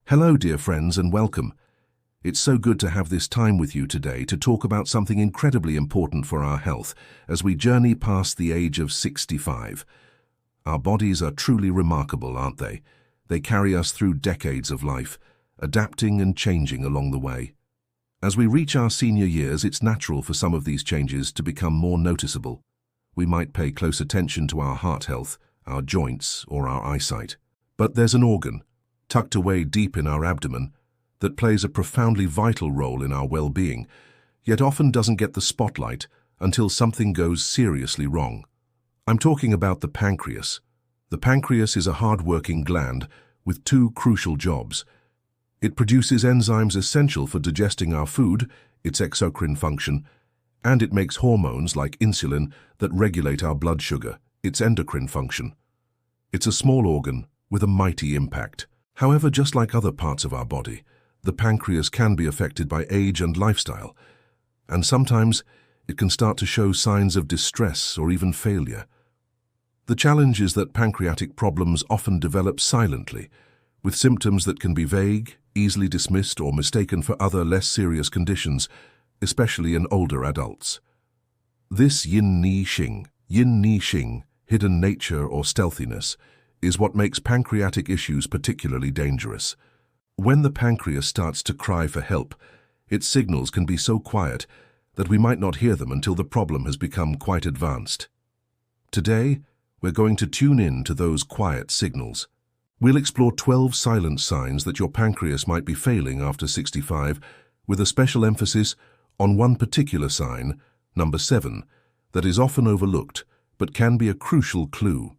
Hello, dear friends, and welcome. It's so good to have this time with you today to talk about something incredibly important for our health as we journey past the age of 65. Our bodies are truly remarkable, aren't they? They carry us through decades of life, adapting and changing along the way. As we reach our senior years, it's natural for some of these changes to become more noticeable. We might pay close attention to our heart health, our joints, or our eyesight. But there's an organ, tucked away deep in our abdomen, that plays a profoundly vital role in our well-being, yet often doesn't get the spotlight until something goes seriously wrong. I'm talking about the pancreas. The pancreas is a hard-working gland with two crucial jobs. It produces enzymes essential for digesting our food, its exocrine function, and it makes hormones like insulin that regulate our blood sugar, its endocrine function. It's a small organ with a mighty impact. However, just like other parts of our body, the pancreas can be affected by age and lifestyle, and sometimes it can start to show signs of distress or even failure. The challenge is that pancreatic problems often develop silently, with symptoms that can be vague, easily dismissed, or mistaken for other less serious conditions, especially in older adults. This yin-ni-xing, hidden nature or stealthiness, is what makes pancreatic issues particularly dangerous. When the pancreas starts to cry for help, its signals can be so quiet that we might not hear them until the problem has become quite advanced. Today, we're going to tune in to those quiet signals. We'll explore 12 silent signs that your pancreas might be failing after 65, with a special emphasis on one particular sign, number 7, that is often overlooked but can be a crucial clue.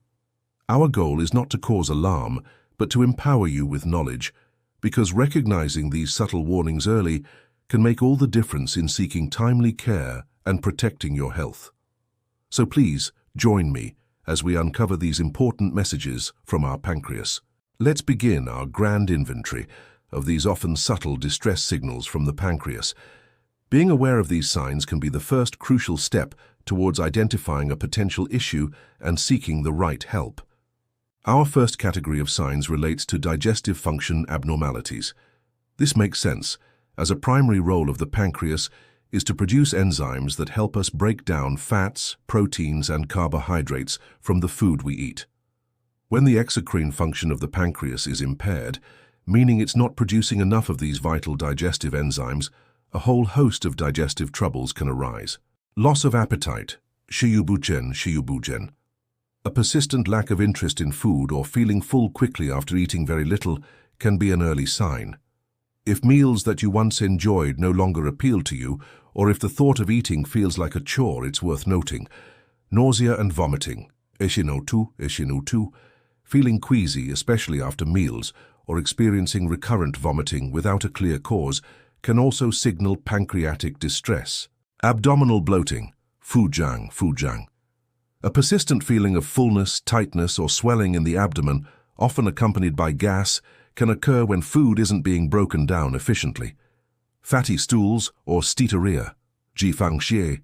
Our goal is not to cause alarm, but to empower you with knowledge, because recognizing these subtle warnings early can make all the difference in seeking timely care and protecting your health. So please, join me as we uncover these important messages from our pancreas. Let's begin our grand inventory of these often subtle distress signals from the pancreas. Being aware of these signs can be the first crucial step towards identifying a potential issue and seeking the right help. Our first category of signs relates to digestive function abnormalities. This makes sense, as a primary role of the pancreas is to produce enzymes that help us break down fats, proteins, and carbohydrates from the food we eat. When the exocrine function of the pancreas is impaired, meaning it's not producing enough of these vital digestive enzymes, a whole host of digestive troubles can arise. Loss of appetite, shiyubugen. A persistent lack of interest in food or feeling full quickly after eating very little can be an early sign. If meals that you once enjoyed no longer appeal to you, or if the thought of eating feels like a chore, it's worth noting. Nausea and vomiting, eshinu2, feeling queasy, especially after meals, or experiencing recurrent vomiting without a clear cause, can also signal pancreatic distress. Abdominal bloating, fujang. A persistent feeling of fullness, tightness, or swelling in the abdomen, often accompanied by gas, can occur when food isn't being broken down efficiently. Fatty stools or steatorrhea, jifangxie.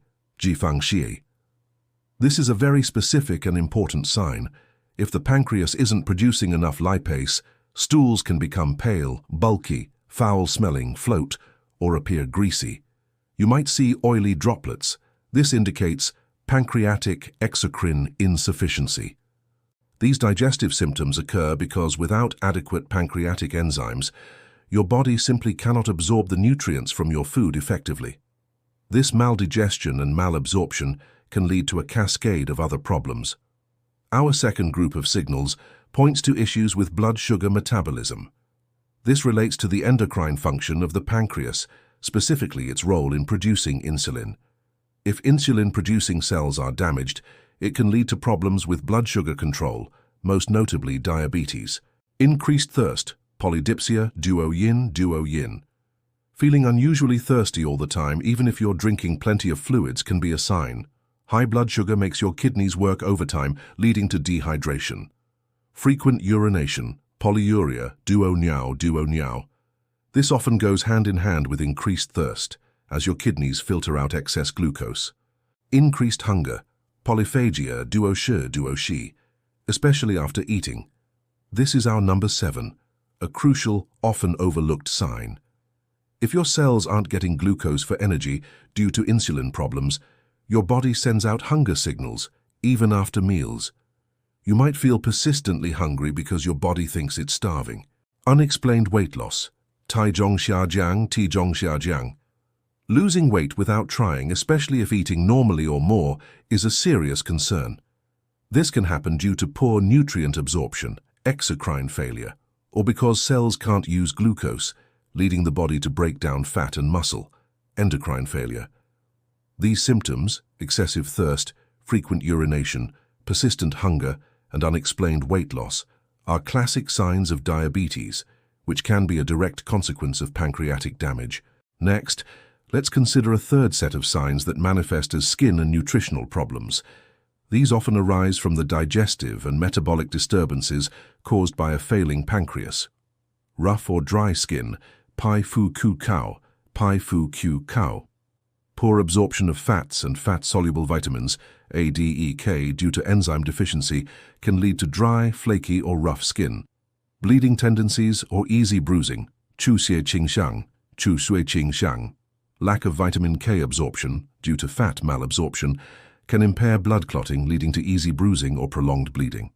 This is a very specific and important sign. If the pancreas isn't producing enough lipase, stools can become pale, bulky, foul-smelling, float, or appear greasy. You might see oily droplets. This indicates pancreatic exocrine insufficiency. These digestive symptoms occur because without adequate pancreatic enzymes, your body simply cannot absorb the nutrients from your food effectively. This maldigestion and malabsorption can lead to a cascade of other problems. Our second group of signals points to issues with blood sugar metabolism. This relates to the endocrine function of the pancreas, specifically its role in producing insulin. If insulin-producing cells are damaged, it can lead to problems with blood sugar control, most notably diabetes. Increased thirst, polydipsia, duo yin. Feeling unusually thirsty all the time, even if you're drinking plenty of fluids, can be a sign. High blood sugar makes your kidneys work overtime, leading to dehydration. Frequent urination, polyuria, duo niao. This often goes hand in hand with increased thirst, as your kidneys filter out excess glucose. Increased hunger, polyphagia, duo shi, especially after eating. This is our number 7, a crucial, often overlooked sign. If your cells aren't getting glucose for energy due to insulin problems, your body sends out hunger signals, even after meals. You might feel persistently hungry because your body thinks it's starving. Unexplained weight loss. Tizhongxiajiang. Losing weight without trying, especially if eating normally or more, is a serious concern. This can happen due to poor nutrient absorption, exocrine failure, or because cells can't use glucose, leading the body to break down fat and muscle, endocrine failure. These symptoms, excessive thirst, frequent urination, persistent hunger, and unexplained weight loss, are classic signs of diabetes, which can be a direct consequence of pancreatic damage. Next, let's consider a third set of signs that manifest as skin and nutritional problems. These often arise from the digestive and metabolic disturbances caused by a failing pancreas. Rough or dry skin, pai fu ku kao. Poor absorption of fats and fat-soluble vitamins, ADEK, due to enzyme deficiency can lead to dry, flaky or rough skin. Bleeding tendencies or easy bruising, 出血倾向. Lack of vitamin K absorption, due to fat malabsorption, can impair blood clotting, leading to easy bruising or prolonged bleeding.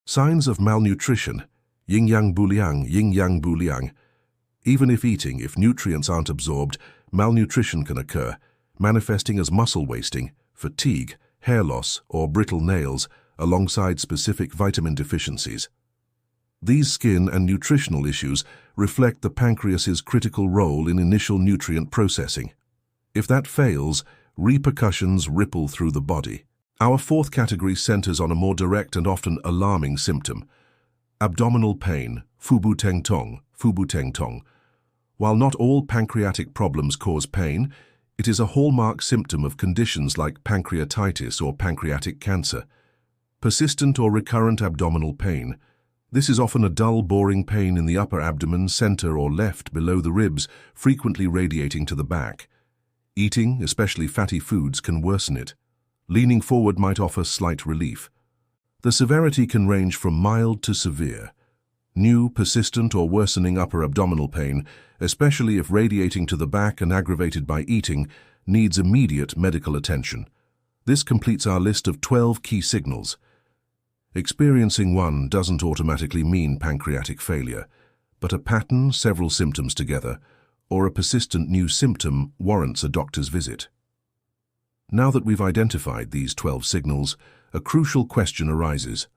Signs of malnutrition, yin-yang buliang. Even if nutrients aren't absorbed, malnutrition can occur, manifesting as muscle wasting, fatigue, hair loss, or brittle nails, alongside specific vitamin deficiencies. These skin and nutritional issues reflect the pancreas's critical role in initial nutrient processing. If that fails, repercussions ripple through the body. Our fourth category centers on a more direct and often alarming symptom: abdominal pain, fubu teng tong. While not all pancreatic problems cause pain, it is a hallmark symptom of conditions like pancreatitis or pancreatic cancer. Persistent or recurrent abdominal pain. This is often a dull, boring pain in the upper abdomen, center or left below the ribs, frequently radiating to the back. Eating, especially fatty foods, can worsen it. Leaning forward might offer slight relief. The severity can range from mild to severe. New, persistent or worsening upper abdominal pain, especially if radiating to the back and aggravated by eating, needs immediate medical attention. This completes our list of 12 key signals. Experiencing one doesn't automatically mean pancreatic failure, but a pattern, several symptoms together, or a persistent new symptom warrants a doctor's visit. Now that we've identified these 12 signals, a crucial question arises.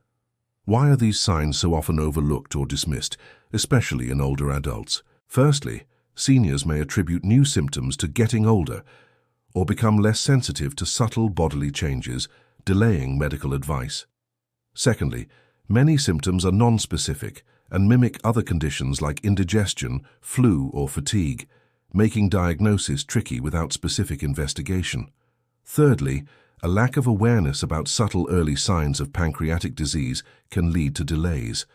Why are these signs so often overlooked or dismissed, especially in older adults? Firstly, seniors may attribute new symptoms to getting older or become less sensitive to subtle bodily changes, delaying medical advice. Secondly, many symptoms are non-specific and mimic other conditions like indigestion, flu, or fatigue, making diagnosis tricky without specific investigation. Thirdly, a lack of awareness about subtle early signs of pancreatic disease can lead to delays.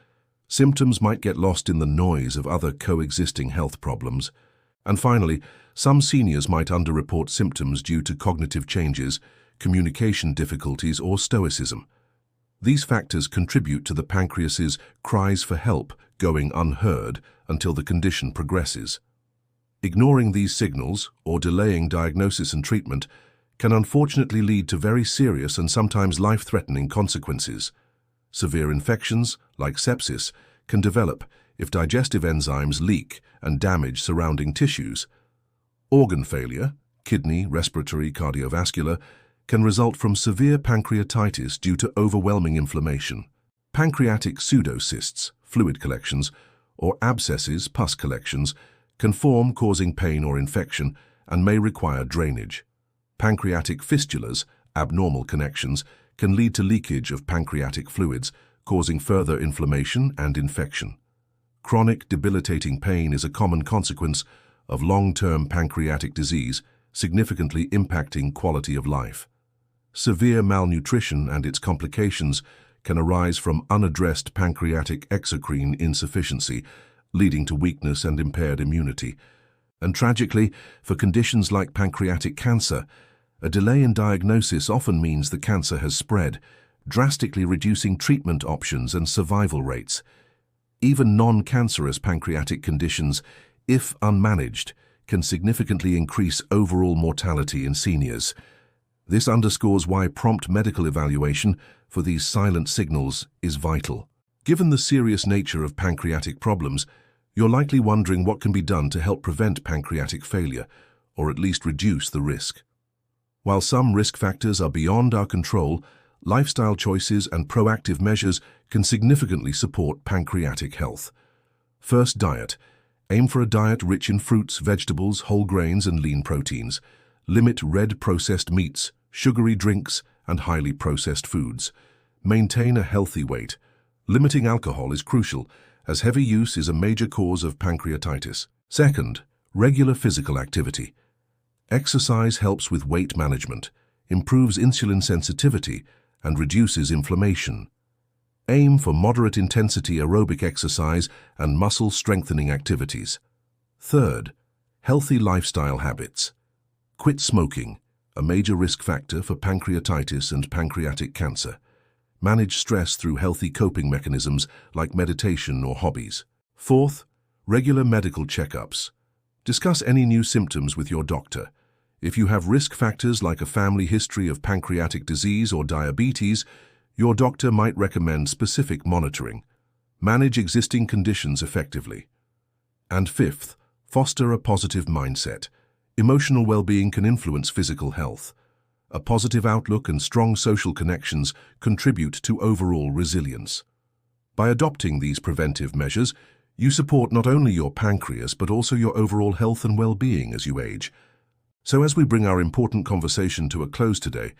Symptoms might get lost in the noise of other coexisting health problems. And finally, some seniors might underreport symptoms due to cognitive changes, communication difficulties, or stoicism. These factors contribute to the pancreas's cries for help going unheard until the condition progresses. Ignoring these signals or delaying diagnosis and treatment can unfortunately lead to very serious and sometimes life-threatening consequences. Severe infections, like sepsis, can develop if digestive enzymes leak and damage surrounding tissues. Organ failure, kidney, respiratory, cardiovascular, can result from severe pancreatitis due to overwhelming inflammation. Pancreatic pseudocysts, fluid collections, or abscesses, pus collections, can form, causing pain or infection, and may require drainage. Pancreatic fistulas, abnormal connections, can lead to leakage of pancreatic fluids, causing further inflammation and infection. Chronic debilitating pain is a common consequence of long-term pancreatic disease, significantly impacting quality of life. Severe malnutrition and its complications can arise from unaddressed pancreatic exocrine insufficiency, leading to weakness and impaired immunity. And tragically, for conditions like pancreatic cancer, a delay in diagnosis often means the cancer has spread, drastically reducing treatment options and survival rates. Even non-cancerous pancreatic conditions, if unmanaged, can significantly increase overall mortality in seniors. This underscores why prompt medical evaluation for these silent signals is vital. Given the serious nature of pancreatic problems, you're likely wondering what can be done to help prevent pancreatic failure, or at least reduce the risk. While some risk factors are beyond our control, lifestyle choices and proactive measures can significantly support pancreatic health. First, diet. Aim for a diet rich in fruits, vegetables, whole grains, and lean proteins. Limit red processed meats, sugary drinks, and highly processed foods. Maintain a healthy weight. Limiting alcohol is crucial, as heavy use is a major cause of pancreatitis. Second, regular physical activity. Exercise helps with weight management, improves insulin sensitivity, and reduces inflammation. Aim for moderate-intensity aerobic exercise and muscle-strengthening activities. Third, healthy lifestyle habits. Quit smoking, a major risk factor for pancreatitis and pancreatic cancer. Manage stress through healthy coping mechanisms like meditation or hobbies. Fourth, regular medical checkups. Discuss any new symptoms with your doctor. If you have risk factors like a family history of pancreatic disease or diabetes, your doctor might recommend specific monitoring. Manage existing conditions effectively. And fifth, foster a positive mindset. Emotional well-being can influence physical health. A positive outlook and strong social connections contribute to overall resilience. By adopting these preventive measures, you support not only your pancreas but also your overall health and well-being as you age. So as we bring our important conversation to a close today,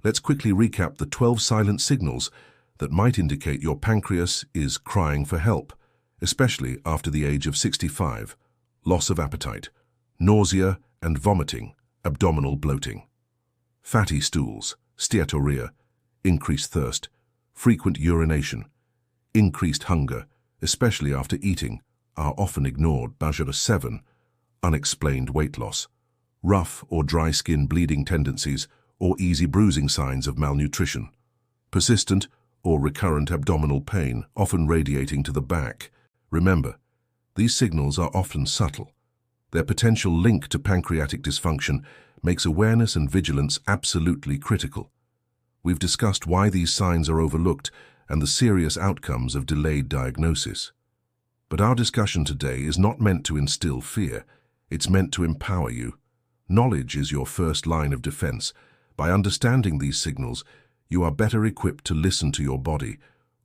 let's quickly recap the 12 silent signals that might indicate your pancreas is crying for help, especially after the age of 65. Loss of appetite, nausea and vomiting, abdominal bloating. Fatty stools, steatorrhea, increased thirst, frequent urination, increased hunger, especially after eating, are often ignored. Bajara 7, unexplained weight loss, rough or dry skin bleeding tendencies, or easy bruising signs of malnutrition, persistent or recurrent abdominal pain, often radiating to the back. Remember, these signals are often subtle. Their potential link to pancreatic dysfunction makes awareness and vigilance absolutely critical. We've discussed why these signs are overlooked and the serious outcomes of delayed diagnosis. But our discussion today is not meant to instill fear. It's meant to empower you. Knowledge is your first line of defense. By understanding these signals, you are better equipped to listen to your body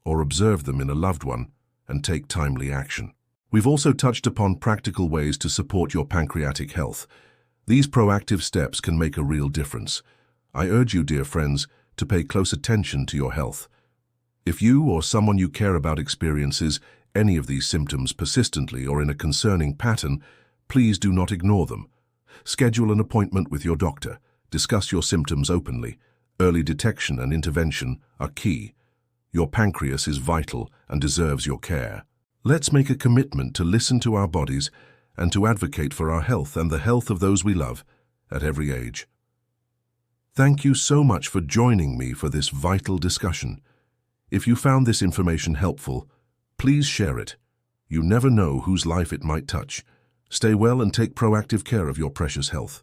or observe them in a loved one and take timely action. We've also touched upon practical ways to support your pancreatic health. These proactive steps can make a real difference. I urge you, dear friends, to pay close attention to your health. If you or someone you care about experiences any of these symptoms persistently or in a concerning pattern, please do not ignore them. Schedule an appointment with your doctor. Discuss your symptoms openly. Early detection and intervention are key. Your pancreas is vital and deserves your care. Let's make a commitment to listen to our bodies and to advocate for our health and the health of those we love at every age. Thank you so much for joining me for this vital discussion. If you found this information helpful, please share it. You never know whose life it might touch. Stay well and take proactive care of your precious health.